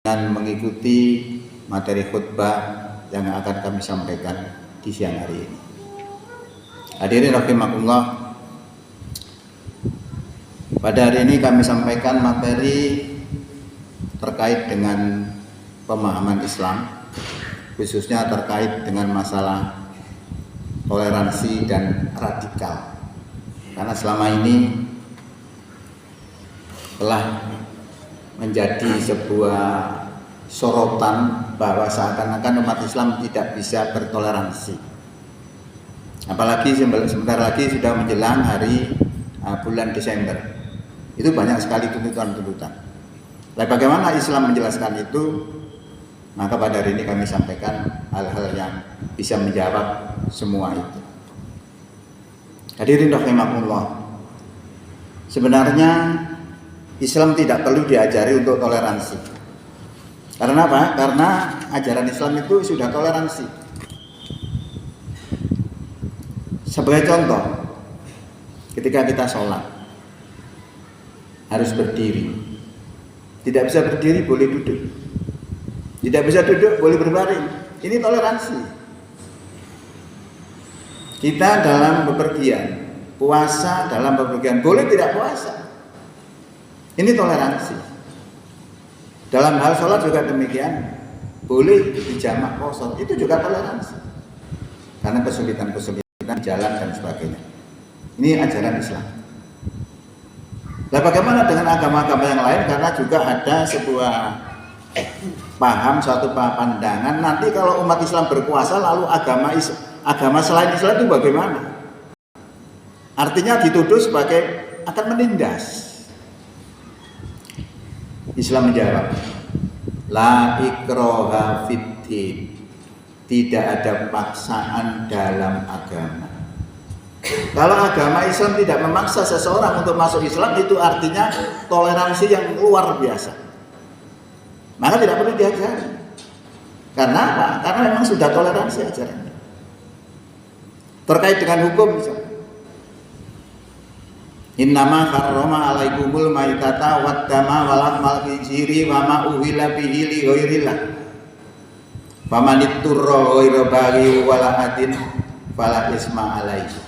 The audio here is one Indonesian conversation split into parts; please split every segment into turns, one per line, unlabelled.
dan mengikuti materi khutbah yang akan kami sampaikan di siang hari ini. Hadirin rahimakumullah, pada hari ini kami sampaikan materi terkait dengan pemahaman Islam, khususnya terkait dengan masalah toleransi dan radikal. Karena selama ini telah menjadi sebuah sorotan bahwa seakan-akan umat Islam tidak bisa bertoleransi. Apalagi sebentar lagi sudah menjelang hari bulan Desember. Itu banyak sekali tuntutan-tuntutan. Lalu bagaimana Islam menjelaskan itu? Maka pada hari ini kami sampaikan hal-hal yang bisa menjawab semua itu. Hadirin rahimakumullah, sebenarnya Islam tidak perlu diajari untuk toleransi. Karena apa? Karena ajaran Islam itu sudah toleransi. Sebagai contoh, ketika kita sholat harus berdiri. Tidak bisa berdiri, boleh duduk. Tidak bisa duduk, boleh berbaring. Ini toleransi. Kita dalam bepergian, puasa dalam bepergian, boleh tidak puasa. Ini toleransi. Dalam hal sholat juga demikian, boleh dijamak kosong, itu juga toleransi. Karena kesulitan-kesulitan jalan dan sebagainya. Ini ajaran Islam. Nah, bagaimana dengan agama-agama yang lain? Karena juga ada sebuah suatu pandangan, nanti kalau umat Islam berkuasa lalu agama selain Islam itu bagaimana? Artinya dituduh sebagai akan menindas. Islam menjawab, la ikraha fiddin. Tidak ada paksaan dalam agama. Kalau agama Islam tidak memaksa seseorang untuk masuk Islam, itu artinya toleransi yang luar biasa. Maka tidak perlu diajari. Karena apa? Karena memang sudah toleransi ajarannya. Terkait dengan hukum misalnya, innama harrama alaikumul maitata waddama walahmal khinziri wa ma uhilla bihi li ghairillah. Famanitturra ghairu baghi wala adin fala isma alaihi.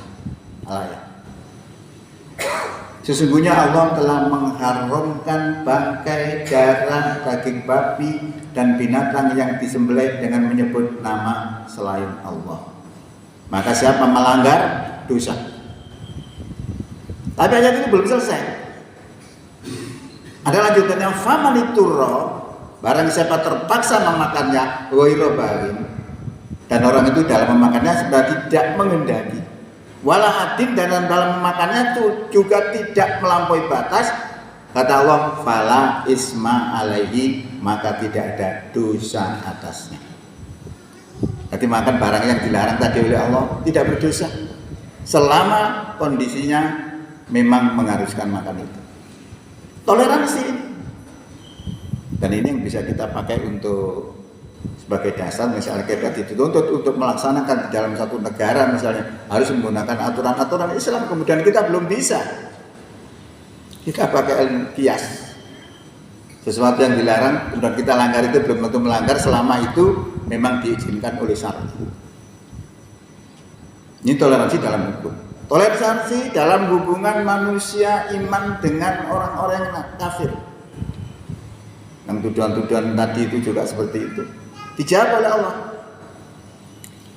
Sesungguhnya Allah telah mengharamkan bangkai, darah, daging babi dan binatang yang disembelih dengan menyebut nama selain Allah. Maka siapa melanggar, dosa. Tapi ayat ini belum selesai. Ada lanjutannya, famaniturra, barang siapa terpaksa memakannya, ghairu baghin, dan orang itu dalam memakannya sudah tidak menghendaki, wala hadin, dan dalam memakannya itu juga tidak melampaui batas, kata Allah, fala isma alaihi, maka tidak ada dosa atasnya. Jadi makan barang yang dilarang tadi oleh Allah tidak berdosa selama kondisinya memang mengharuskan makan itu. Toleransi. Dan ini yang bisa kita pakai untuk sebagai dasar, misalnya kita dituntut untuk melaksanakan di dalam satu negara misalnya harus menggunakan aturan-aturan Islam, kemudian kita belum bisa, kita pakai kias, sesuatu yang dilarang kemudian kita langgar, itu belum tentu melanggar selama itu memang diizinkan oleh syariat. Ini toleransi dalam hukum. Toleransi dalam hubungan manusia iman dengan orang-orang yang kafir. Yang tuduhan-tuduhan tadi itu juga seperti itu. Dijawab oleh Allah.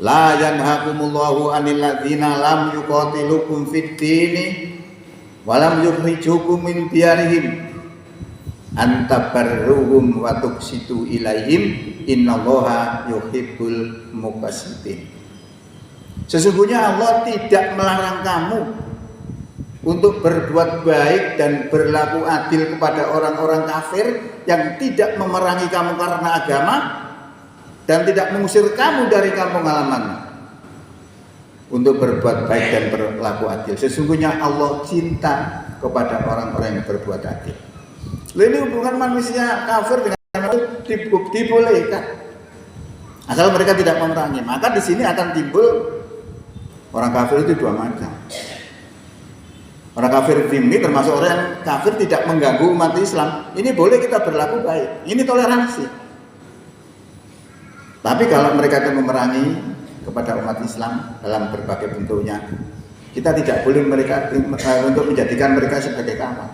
La yanhakumullahu 'anil ladzina lam yuqatilukum fid dini wa lam yukhrijukum min diyarihim an tabarruhum wa tuqsitu ilaihim innallaha yuhibbul muqsitin. Sesungguhnya Allah tidak melarang kamu untuk berbuat baik dan berlaku adil kepada orang-orang kafir yang tidak memerangi kamu karena agama dan tidak mengusir kamu dari kampung halamanmu, untuk berbuat baik dan berlaku adil. Sesungguhnya Allah cinta kepada orang-orang yang berbuat adil. Ini hubungan manusia kafir dengan itu dibolehkan asal mereka tidak memerangi. Maka di sini akan timbul orang kafir itu dua macam. Orang kafir zimmi termasuk orang yang kafir tidak mengganggu umat Islam. Ini boleh kita berlaku baik. Ini toleransi. Tapi kalau mereka akan memerangi kepada umat Islam dalam berbagai bentuknya, kita tidak boleh mereka untuk menjadikan mereka sebagai kawan.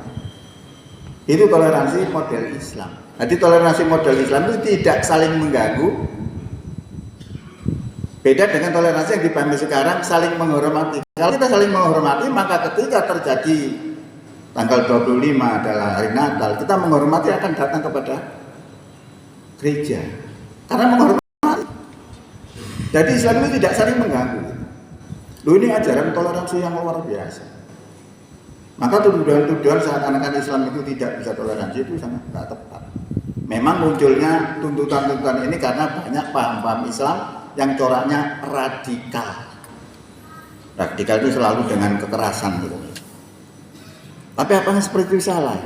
Itu toleransi model Islam. Jadi toleransi model Islam itu tidak saling mengganggu. Beda dengan toleransi yang dipahami sekarang saling menghormati. Kalau kita saling menghormati, maka ketika terjadi tanggal 25 adalah hari Natal, kita menghormati akan datang kepada gereja. Karena menghormati. Jadi Islam itu tidak saling mengganggu. Loh, ini ajaran toleransi yang luar biasa. Maka tuduhan-tuduhan seakan-akan Islam itu tidak bisa toleransi itu sangat tidak tepat. Memang munculnya tuntutan-tuntutan ini karena banyak paham-paham Islam yang coraknya radikal. Radikal itu selalu dengan kekerasan gitu. Tapi apakah seperti itu salah?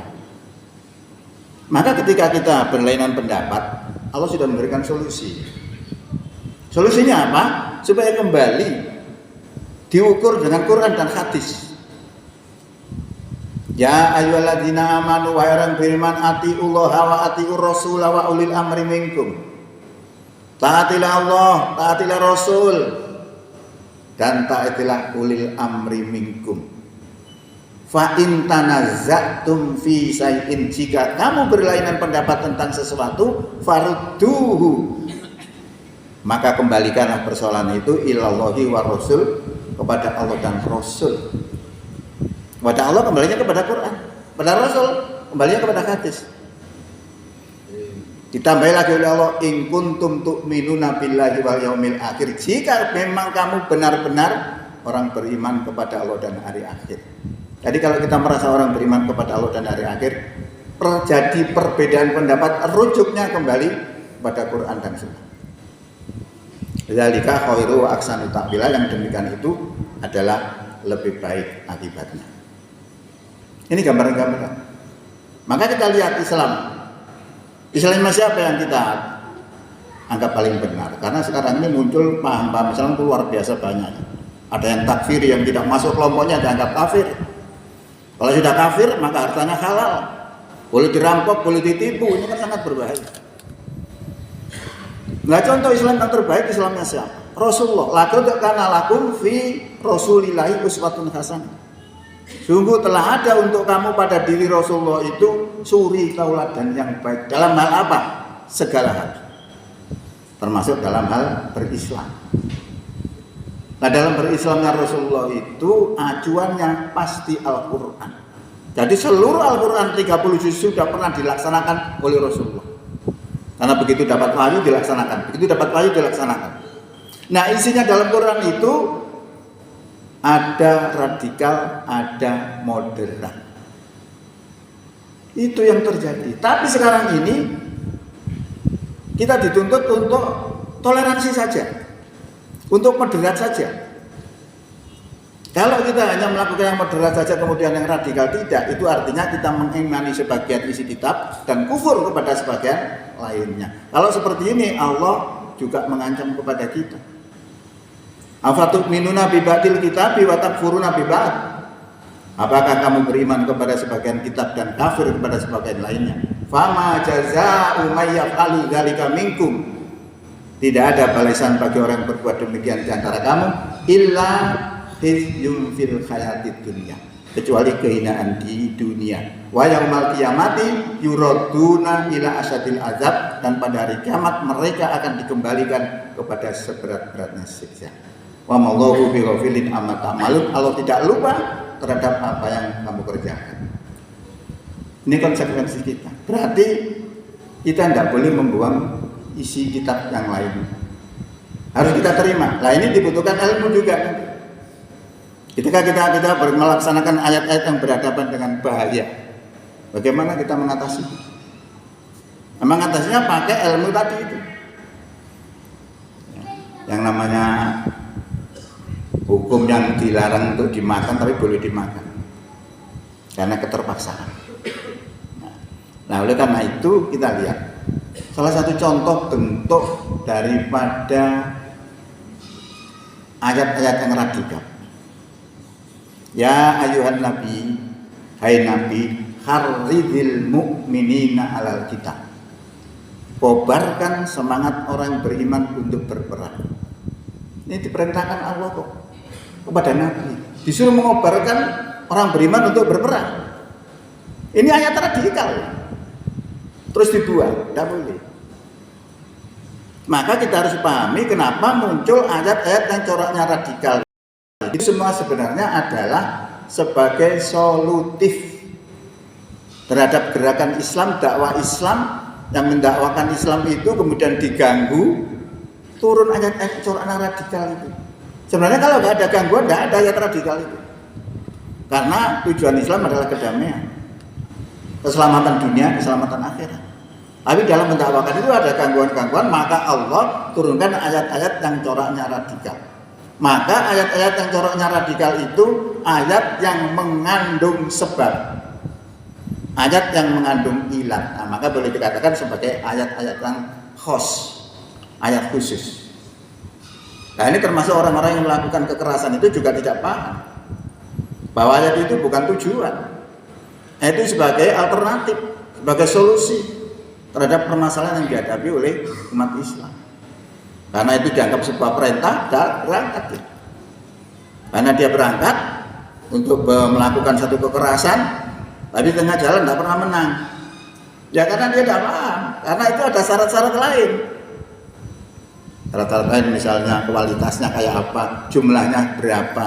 Maka ketika kita berlainan pendapat, Allah sudah memberikan solusi. Solusinya apa? Supaya kembali diukur dengan Quran dan hadis. Ya ayyuhalladzina amanu wa orang beriman atiullaha wa atiur rasul wa ulil amri minkum. Taatilah Allah, taatilah Rasul, dan taatilah ulil amri minkum. Fa in tanazza'tum fi syai'in, jika kamu berlainan pendapat tentang sesuatu, farudduhu, maka kembalikanlah persoalan itu ilallahi wa rasul, kepada Allah dan Rasul. Kepada Allah kembalinya kepada Quran, kepada Rasul kembalinya kepada hadis. Ditambah lagi oleh Allah, in kuntum tu'minuna billahi wal yaumil akhir, jika memang kamu benar-benar orang beriman kepada Allah dan hari akhir. Jadi kalau kita merasa orang beriman kepada Allah dan hari akhir, terjadi perbedaan pendapat, rujuknya kembali pada Quran dan Sunnah. Dzalika khairu wa ahsanu ta'wila, yang demikian itu adalah lebih baik akibatnya. Ini gambaran-gambaran. Maka kita lihat Islam siapa yang kita anggap paling benar? Karena sekarang ini muncul paham-paham Islam itu luar biasa banyak. Ada yang takfir, yang tidak masuk kelompoknya dianggap kafir. Kalau sudah kafir maka hartanya halal, boleh dirampok, boleh ditipu. Ini kan sangat berbahaya. Nah, contoh Islam yang terbaik Islamnya siapa? Rasulullah. Laqad kana lakum fi Rasulillahi uswatun hasanah. Sungguh telah ada untuk kamu pada diri Rasulullah itu suri tauladan yang baik. Dalam hal apa? Segala hal. Termasuk dalam hal berislam. Nah, dalam berislamnya Rasulullah itu acuannya pasti Al-Quran. Jadi seluruh Al-Quran 30 juz sudah pernah dilaksanakan oleh Rasulullah. Karena begitu dapat wahyu dilaksanakan. Begitu dapat wahyu dilaksanakan. Nah, isinya dalam Quran itu ada radikal, ada moderat. Itu yang terjadi. Tapi sekarang ini kita dituntut untuk toleransi saja, untuk moderat saja. Kalau kita hanya melakukan yang moderat saja kemudian yang radikal tidak, itu artinya kita mengimani sebagian isi kitab dan kufur kepada sebagian lainnya. Kalau seperti ini Allah juga mengancam kepada kita. Afatu'minuna bi ba'dil kitabi wa takfuruna bi ba'd. Apakah kamu beriman kepada sebagian kitab dan kafir kepada sebagian lainnya? Fama jazaa'u may yaf'alu dzalika minkum. Tidak ada balasan bagi orang yang berbuat demikian di antara kamu illa khizyun fil hayatid dunya, kecuali kehinaan di dunia. Wa yaumal qiyamati yuraduna ila asyadil azab, dan pada hari kiamat mereka akan dikembalikan kepada seberat-beratnya siksa. Wa mallahu bighafilin amma ta'malun, Allah tidak lupa terhadap apa yang kamu kerjakan. Ini konsekuensi kita. Berarti kita tidak boleh membuang isi kitab yang lain. Harus kita terima. Nah, ini dibutuhkan ilmu juga. Ketika kita melaksanakan ayat-ayat yang berhadapan dengan bahaya, bagaimana kita mengatasi? Mengatasinya pakai ilmu tadi itu. Yang namanya hukum yang dilarang untuk dimakan tapi boleh dimakan karena keterpaksaan. Nah, oleh karena itu kita lihat salah satu contoh bentuk daripada ayat-ayat yang radikal. Ya ayuhan nabi, hai nabi, harridil mu'minina alal kitab. Kobarkan semangat orang beriman untuk berperang. Ini diperintahkan Allah kok kepada nabi. Disuruh mengobarkan orang beriman untuk berperang. Ini ayat radikal. Terus dibuang, tidak boleh. Maka kita harus pahami kenapa muncul ayat-ayat yang coraknya radikal. Itu semua sebenarnya adalah sebagai solutif terhadap gerakan Islam, dakwah Islam yang mendakwakan Islam itu kemudian diganggu, turun ayat-ayat coraknya radikal itu. Sebenarnya kalau nggak ada gangguan, nggak ada ayat radikal itu. Karena tujuan Islam adalah kedamaian, keselamatan dunia, keselamatan akhirat. Tapi dalam mendakwakan itu ada gangguan-gangguan, maka Allah turunkan ayat-ayat yang coraknya radikal. Maka ayat-ayat yang coraknya radikal itu ayat yang mengandung sebab, ayat yang mengandung ilat. Nah, maka boleh dikatakan sebagai ayat-ayat yang khos, ayat khusus. Nah, ini termasuk orang-orang yang melakukan kekerasan itu juga tidak paham bahwa ayat itu bukan tujuan. Itu sebagai alternatif, sebagai solusi terhadap permasalahan yang dihadapi oleh umat Islam. Karena itu dianggap sebuah perintah, dan berangkat. Karena dia berangkat untuk melakukan satu kekerasan, tapi tengah jalan tidak pernah menang. Ya karena dia tidak paham, karena itu ada syarat-syarat lain. Syarat-syarat lain misalnya kualitasnya kayak apa, jumlahnya berapa.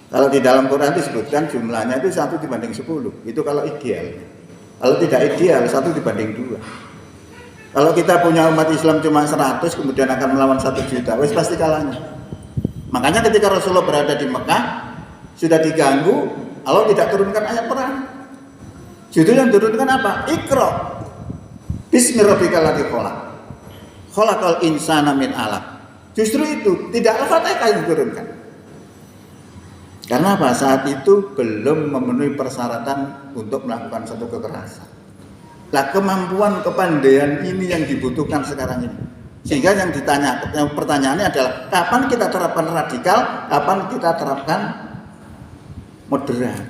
Kalau di dalam Quran disebutkan jumlahnya itu 1 banding 10, itu kalau ideal. Kalau tidak ideal 1 banding 2. Kalau kita punya umat Islam cuma 100 kemudian akan melawan 1 juta, wes pasti kalahnya. Makanya ketika Rasulullah berada di Mekah sudah diganggu, Allah tidak turunkan ayat perang. Justru yang turunkan apa? Iqra bismi rabbikal ladzi khalaq. Khalaqal insana min 'alaq. Justru itu tidak Al-Fatihah yang diturunkan. Karena apa? Saat itu belum memenuhi persyaratan untuk melakukan satu kekerasan. Nah, kemampuan kepandaian ini yang dibutuhkan sekarang ini. Sehingga yang pertanyaannya adalah kapan kita terapkan radikal, kapan kita terapkan moderat.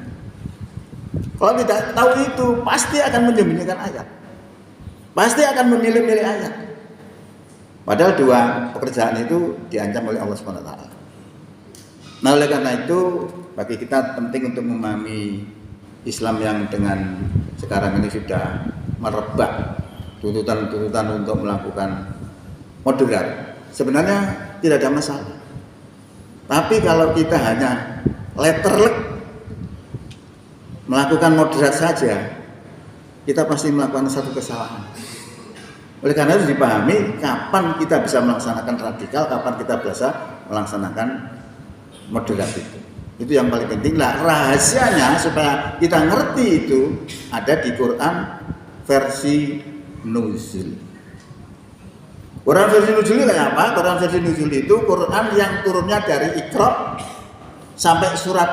Kalau tidak tahu itu pasti akan menyembunyikan ayat. Pasti akan memilih-milih ayat. Padahal dua pekerjaan itu diancam oleh Allah SWT. Nah, oleh karena itu bagi kita penting untuk memahami Islam yang dengan sekarang ini sudah merebak tuntutan-tuntutan untuk melakukan moderat. Sebenarnya tidak ada masalah. Tapi kalau kita hanya letterlek melakukan moderat saja, kita pasti melakukan satu kesalahan. Oleh karena itu dipahami kapan kita bisa melaksanakan radikal, kapan kita bisa melaksanakan moderat itu. Itu yang paling penting lah. Rahasianya supaya kita ngerti itu ada di Quran versi nuzul. Quran versi nuzul itu kayak apa? Quran versi nuzul itu Quran yang turunnya dari Iqra sampai surat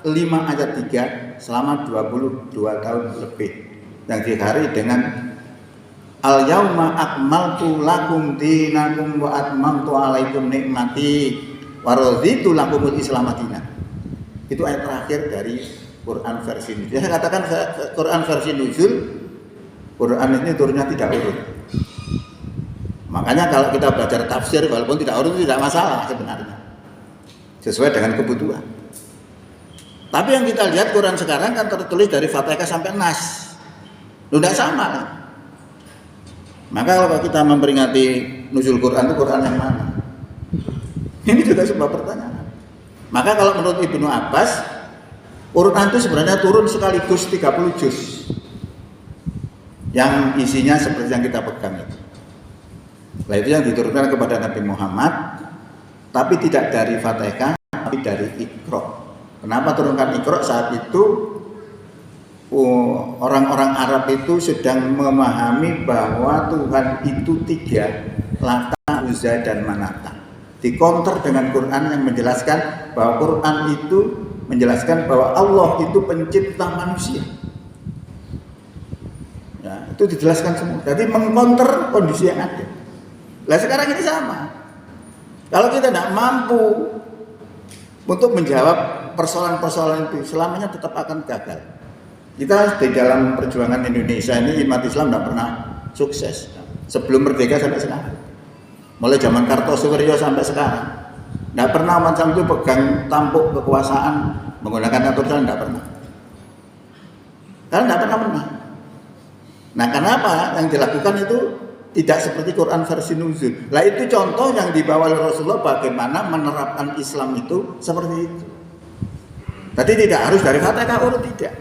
5 ayat 3 selama 22 tahun lebih. Yang diakhiri dengan Al-yauma akmaltu lakum dinakum wa atmamtu alaikum nikmati wa raditu lakumul Islam madinah. Itu ayat terakhir dari Quran versi nuzul. Saya katakan Quran versi nuzul, Quran ini turunnya tidak urut. Makanya kalau kita belajar tafsir walaupun tidak urut itu tidak masalah sebenarnya. Sesuai dengan kebutuhan. Tapi yang kita lihat Quran sekarang kan tertulis dari Fatihah sampai Nas. Tidak sama kan? Maka kalau kita memperingati nuzul Quran itu Quran yang mana? Ini juga sebuah pertanyaan. Maka kalau menurut Ibnu Abbas, Quran itu sebenarnya turun sekaligus 30 juz. Yang isinya seperti yang kita pegang itu. Nah, itu yang diturunkan kepada Nabi Muhammad, tapi tidak dari Fatihah, tapi dari Iqra. Kenapa turunkan Iqra? Saat itu orang-orang Arab itu sedang memahami bahwa Tuhan itu 3, Lata, Uzza, dan Manata. Dikonter dengan Quran yang menjelaskan bahwa Quran itu menjelaskan bahwa Allah itu pencipta manusia. Ya, itu dijelaskan semua. Jadi mengkonter kondisi yang ada. Nah sekarang ini sama. Kalau kita tidak mampu untuk menjawab persoalan-persoalan itu selamanya tetap akan gagal. Kita di dalam perjuangan Indonesia ini umat Islam tidak pernah sukses sebelum merdeka sampai sekarang. Mulai zaman Kartosuwiryo sampai sekarang, tidak pernah umat Islam itu pegang tampuk kekuasaan menggunakan atur tidak pernah. Karena tidak pernah menang. Nah, kenapa yang dilakukan itu tidak seperti Quran versi nuzul? Lah itu contoh yang dibawa oleh Rasulullah bagaimana menerapkan Islam itu seperti itu. Tadi tidak harus dari Fatihah urut, tidak.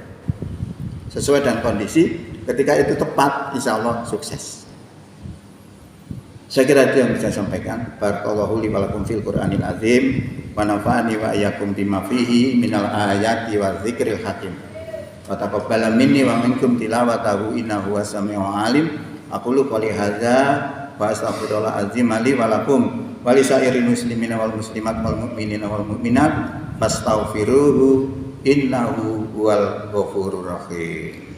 Sesuai dengan kondisi, ketika itu tepat, insya Allah sukses. Saya kira itu yang bisa saya sampaikan. Barakallahu li wa lakum fil Qur'anil azim wa nafa'ani wa iyyakum bima fihi minal ayati wa dzikril hakim. Wa taqabbala minni wa minkum tilawatahu innahu was-sami'ul 'alim. Aqulu qouli hadza wa astaghfirullah azim li wa lakum wa li sairil muslimina wal muslimat wal mu'minina wal mu'minat fastaghfiruhu innahu huwal ghafurur rahim.